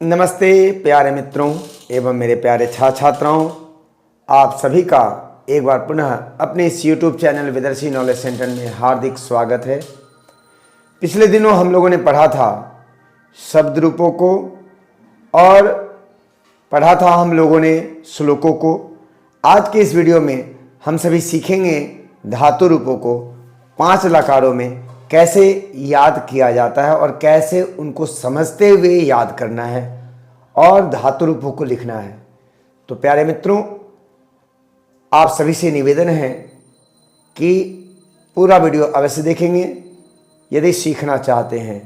नमस्ते प्यारे मित्रों एवं मेरे प्यारे छात्र छात्राओं, आप सभी का एक बार पुनः अपने इस YouTube चैनल विदर्शी नॉलेज सेंटर में हार्दिक स्वागत है। पिछले दिनों हम लोगों ने पढ़ा था शब्द रूपों को और पढ़ा था हम लोगों ने श्लोकों को। आज के इस वीडियो में हम सभी सीखेंगे धातु रूपों को 5 लकारों में कैसे याद किया जाता है और कैसे उनको समझते हुए याद करना है और धातु रूपों को लिखना है। तो प्यारे मित्रों, आप सभी से निवेदन है कि पूरा वीडियो अवश्य देखेंगे यदि सीखना चाहते हैं।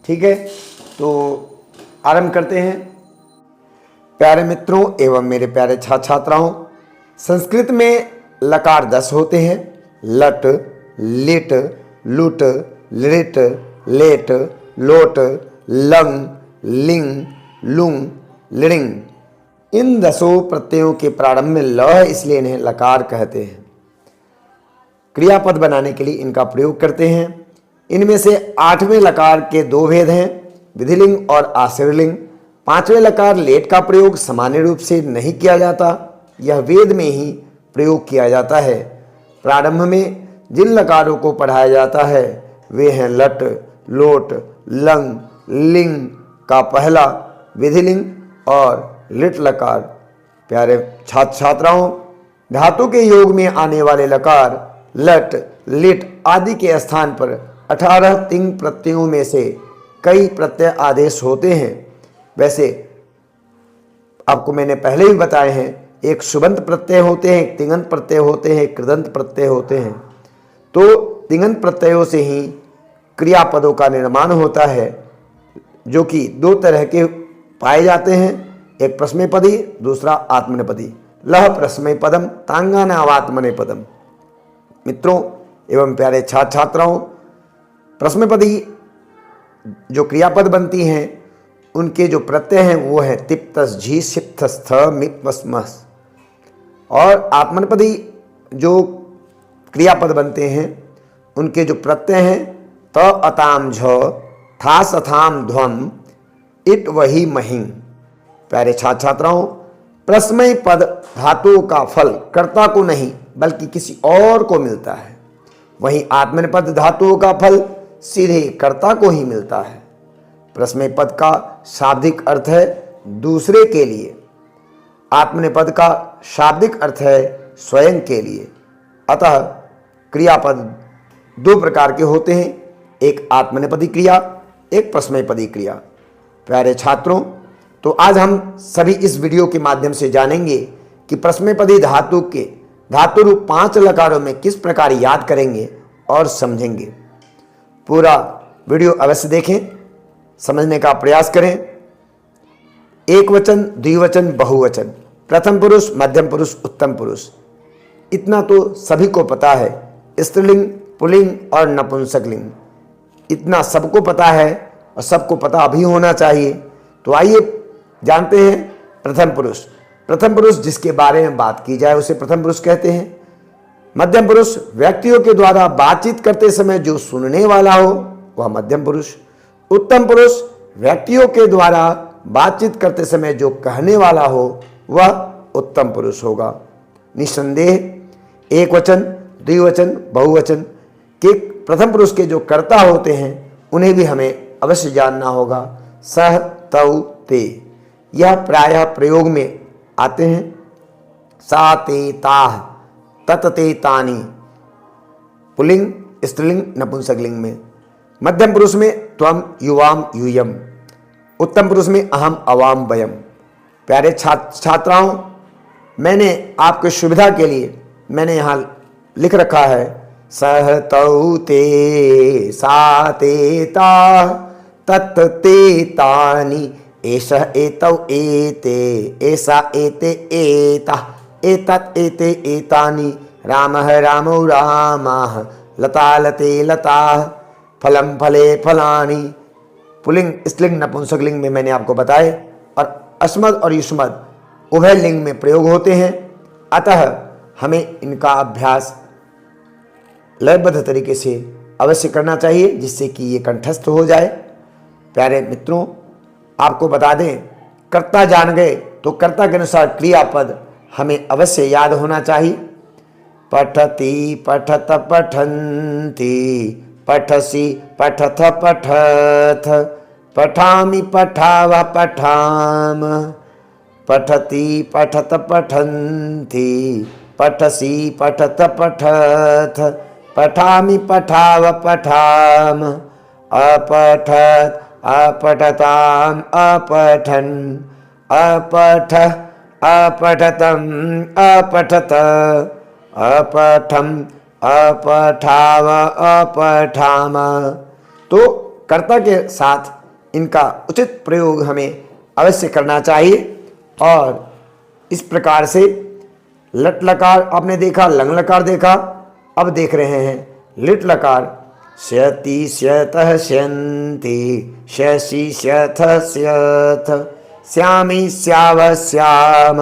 ठीक है, तो आरंभ करते हैं। प्यारे मित्रों एवं मेरे प्यारे छात्र छात्राओं, संस्कृत में लकार 10 होते हैं। लट, लिट, लुट, लिट, लेट, लोट, लंग, लिंग, लुंग, लिंग। इन 10 प्रत्ययों के प्रारंभ में ल है, इसलिए इन्हें लकार कहते हैं। क्रियापद बनाने के लिए इनका प्रयोग करते हैं। इनमें से 8वें लकार के 2 भेद हैं, विधिलिंग और आश्रयलिंग। 5वें लकार लेट का प्रयोग सामान्य रूप से नहीं किया जाता, यह वेद में ही प्रयोग किया जाता है। प्रारंभ में जिन लकारों को पढ़ाया जाता है वे हैं लट, लोट, लंग, लिंग का पहला विधिलिंग और लिट लकार। प्यारे छात्र छात्राओं, धातु के योग में आने वाले लकार लट, लिट आदि के स्थान पर 18 तिंग प्रत्ययों में से कई प्रत्यय आदेश होते हैं। वैसे आपको मैंने पहले ही बताए हैं, एक सुबंत प्रत्यय होते हैं, एक तिङंत प्रत्यय होते हैं, एक कृदंत प्रत्यय होते हैं। तो तिङंत प्रत्ययों से ही क्रियापदों का निर्माण होता है, जो कि 2 तरह के पाए जाते हैं, एक प्रश्मैपदी, दूसरा आत्मनेपदी। लह प्रश्मैपदम तांगानावात्मनेपदम। मित्रों एवं प्यारे छात्र छात्राओं, प्रश्मैपदी जो क्रियापद बनती हैं उनके जो प्रत्यय हैं वो है तिप्तस, झी, सिप्तस, थ, मिप, मस। और आत्मनेपदी जो क्रियापद बनते हैं उनके जो प्रत्यय हैं त, अताम, झ, थास, अथाम, ध्वम, इट, वही, महिं। प्यारे छात्र छात्राओं, प्रश्मय पद धातुओं का फल कर्ता को नहीं बल्कि किसी और को मिलता है, वहीं आत्मनेपद धातुओं का फल सीधे कर्ता को ही मिलता है। प्रश्मय पद का शाब्दिक अर्थ है दूसरे के लिए, आत्मनेपद का शाब्दिक अर्थ है स्वयं के लिए। अतः क्रियापद 2 प्रकार के होते हैं, एक आत्मनेपदी क्रिया, एक प्रश्मैपदी क्रिया। प्यारे छात्रों, तो आज हम सभी इस वीडियो के माध्यम से जानेंगे कि प्रश्मैपदी धातु के धातु रूप 5 लकारों में किस प्रकार याद करेंगे और समझेंगे। पूरा वीडियो अवश्य देखें, समझने का प्रयास करें। एक वचन, द्विवचन, बहुवचन, प्रथम पुरुष, मध्यम पुरुष, उत्तम पुरुष, इतना तो सभी को पता है। स्त्रीलिंग, पुल्लिंग और नपुंसकलिंग, इतना सबको पता है और सबको पता भी होना चाहिए। तो आइए जानते हैं प्रथम पुरुष। प्रथम पुरुष जिसके बारे में बात की जाए उसे प्रथम पुरुष कहते हैं। मध्यम पुरुष व्यक्तियों के द्वारा बातचीत करते समय जो सुनने वाला हो वह मध्यम पुरुष। उत्तम पुरुष व्यक्तियों के द्वारा बातचीत करते समय जो कहने वाला हो वह उत्तम पुरुष होगा। निस्संदेह एक वचन, द्विवचन, बहुवचन के प्रथम पुरुष के जो कर्ता होते हैं उन्हें भी हमें अवश्य जानना होगा। सह, तौ, ते, यह प्रायः प्रयोग में आते हैं। सा, ते, ताह, तत, ते, तानि, पुल्लिंग, स्त्रीलिंग, नपुंसकलिंग में। मध्यम पुरुष में त्वम, युवाम, यूयम। उत्तम पुरुष में अहम, अवाम, वयम। प्यारे छात्राओं, मैंने आपकी सुविधा के लिए मैंने यहाँ लिख रखा है सह, तौ, ते, सा, ते, ता, तत्, ते, तानि, एषः, एतौ, एते, एषा, एते, एताः, एतत्, एते, एतानि, रामः, रामौ, रामाः, लता, लते, लताः, फलं, फले, फलानि। पुल्लिंग, स्त्रीलिंग, नपुंसकलिंग में मैंने आपको बताए और अस्मद और युष्मद उभय लिंग में प्रयोग होते हैं। अतः हमें इनका अभ्यास लयबद्ध तरीके से अवश्य करना चाहिए जिससे कि ये कंठस्थ हो जाए। प्यारे मित्रों, आपको बता दें, कर्ता जान गए तो कर्ता के अनुसार क्रियापद हमें अवश्य याद होना चाहिए। पठति पठत पठन्ति, पठसि पठथ पठथ, पठामि पठाव पठाम, पठति पठत पठन्ति, पठसि पठत पठथ, पठामि पठाव पठाम, अपठत अपठताम अपठन्, अपठ अपठतम अपठत, अपठम अपठाव अपठाम। तो कर्ता के साथ इनका उचित प्रयोग हमें अवश्य करना चाहिए। और इस प्रकार से लट लकार आपने देखा, लंग लकार देखा, अब देख रहे हैं लिट लकार। स्यति स्यतः स्यन्ति, स्यसि स्यथः स्यथ, स्यामि स्यावः स्याम,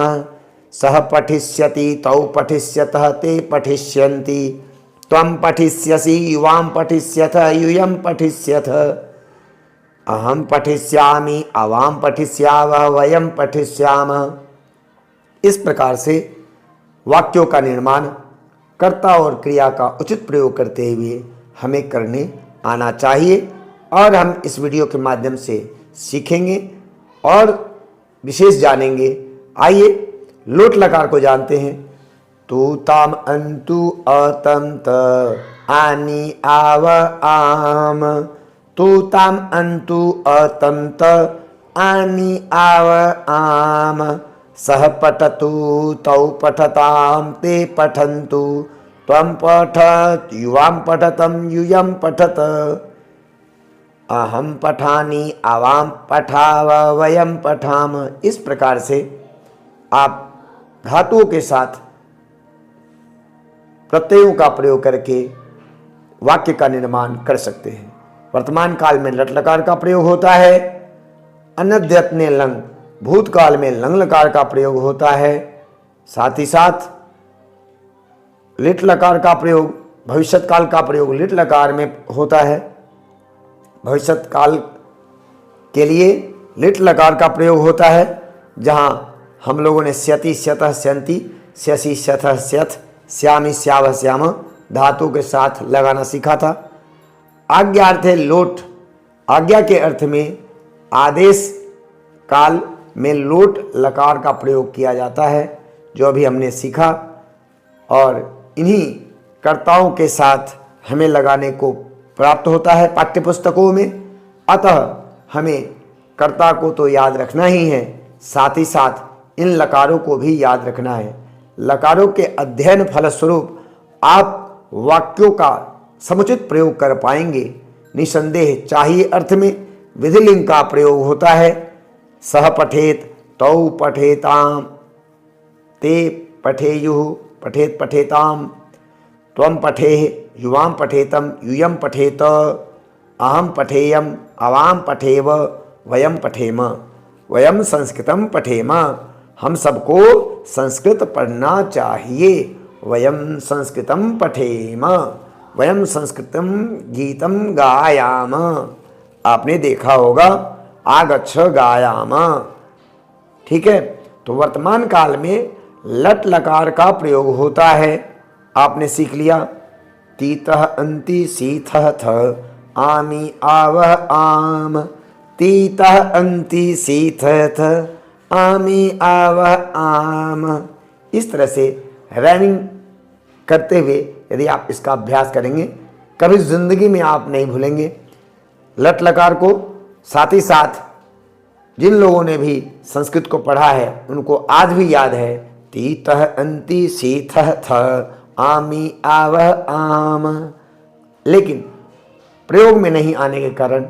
सः पठिष्यति तौ पठिष्यतः ते पठिष्यन्ति, त्वं पठिष्यसि युवां पठिष्यथ यूयं पठिष्यथ, अहं पठिष्यामि अवां पठिष्यावः वयं पठिष्यामः। इस प्रकार से वाक्यों का निर्माण कर्ता और क्रिया का उचित प्रयोग करते हुए हमें करने आना चाहिए। और हम इस वीडियो के माध्यम से सीखेंगे और विशेष जानेंगे। आइए लोट लकार को जानते हैं। तू ताम अंतु अतम त, आनी आव आम, तू ताम अंतु अतम त, आनी आव आम, सह पठतु तौ पठताम ते पठन्तु, त्वं पठत युवां पठतं यूयं पठत, अहम पठामि आवां पठाव वयं पठाम। इस प्रकार से आप धातुओं के साथ प्रत्ययों का प्रयोग करके वाक्य का निर्माण कर सकते हैं। वर्तमान काल में लट लकार का प्रयोग होता है, अनद्यतने लंग भूतकाल में लंग लकार का प्रयोग होता है, साथ ही साथ लिट लकार का प्रयोग भविष्यत काल का प्रयोग लिट लकार में होता है। भविष्यत काल के लिए लिट लकार का प्रयोग होता है, जहाँ हम लोगों ने स्यति स्यतः स्यन्ति, स्यसि स्यथः स्यथ, स्यामि स्यावः स्याम धातु के साथ लगाना सीखा था। आज्ञा अर्थ है लोट। आज्ञा के अर्थ में आदेश काल में लोट लकार का प्रयोग किया जाता है, जो अभी हमने सीखा। और इन्हीं कर्ताओं के साथ हमें लगाने को प्राप्त होता है पाठ्यपुस्तकों में। अतः हमें कर्ता को तो याद रखना ही है, साथ ही साथ इन लकारों को भी याद रखना है। लकारों के अध्ययन फलस्वरूप आप वाक्यों का समुचित प्रयोग कर पाएंगे। निसंदेह चाहिए अर्थ में विधिलिंग का प्रयोग होता है। सह पठेत तौ पठेताम, ते पठेयुः पठेत पठेताम, त्वं पठेः युवां पठेतं यूयं पठेत, अहं पठेयम् अवां पठेव वयं पठेम, वयं संस्कृतं पठेम। हम सबको संस्कृत पढ़ना चाहिए। वयं संस्कृतं पठेम, वयं संस्कृतं गीतं गायाम। आपने देखा होगा आगच्छ गायाम। ठीक है, तो वर्तमान काल में लट लकार का प्रयोग होता है। आपने सीख लिया तीतः अंति सीथः थ, आमी आवह आम, तीतः अंति सीथः थ, आमी आवह आम। इस तरह से रैमिंग करते हुए यदि आप इसका अभ्यास करेंगे, कभी जिंदगी में आप नहीं भूलेंगे लट लकार को। साथ ही साथ जिन लोगों ने भी संस्कृत को पढ़ा है उनको आज भी याद है तीतः अंति सीथः थ, आमी आवह आम। लेकिन प्रयोग में नहीं आने के कारण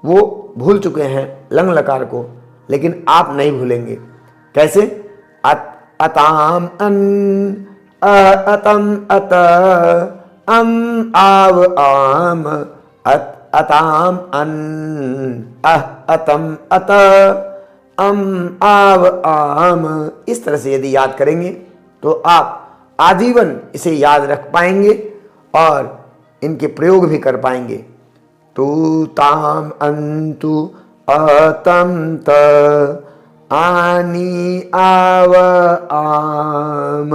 वो भूल चुके हैं लंग लकार को, लेकिन आप नहीं भूलेंगे। कैसे? अताम अन, अतम अत, अम आव आम, अताम अन, अतम अत, अम आव आम। इस तरह से यदि याद करेंगे तो आप आजीवन इसे याद रख पाएंगे और इनके प्रयोग भी कर पाएंगे। तू ताम अंतु अतं त आनी आव आम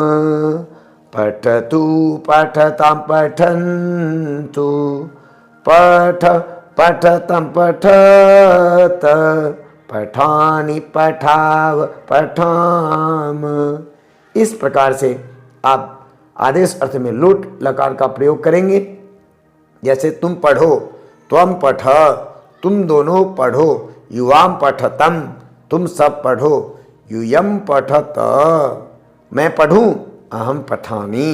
पठतु पठतां पठन्तु पठ पठतं पठत पठानि पठाव पठाम। इस प्रकार से आप आदेश अर्थ में लोट लकार का प्रयोग करेंगे। जैसे तुम पढ़ो, त्वम पठ, तुम दोनों पढ़ो, युवाम पठतम, तुम सब पढ़ो, यूयम पठत, मैं पढ़ूं, अहम पठामि।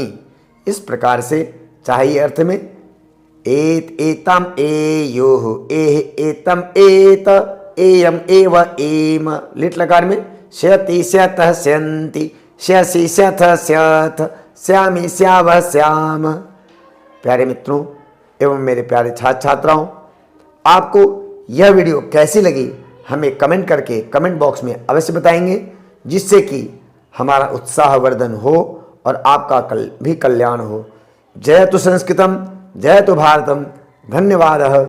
इस प्रकार से चाहिए अर्थ में एत एतम एयोः, एह एतम एत, एयम एव एम, लिट लकार में स्यति स्यतः स्यन्ति, स्यसि स्यथः स्यथ, श्यामि श्यावः श्याम। प्यारे मित्रों एवं मेरे प्यारे छात्र छात्राओं, आपको यह वीडियो कैसी लगी हमें कमेंट करके कमेंट बॉक्स में अवश्य बताएंगे, जिससे कि हमारा उत्साहवर्धन हो और आपका भी कल्याण हो। जयतु संस्कृतम, जयतु भारतम। धन्यवादः।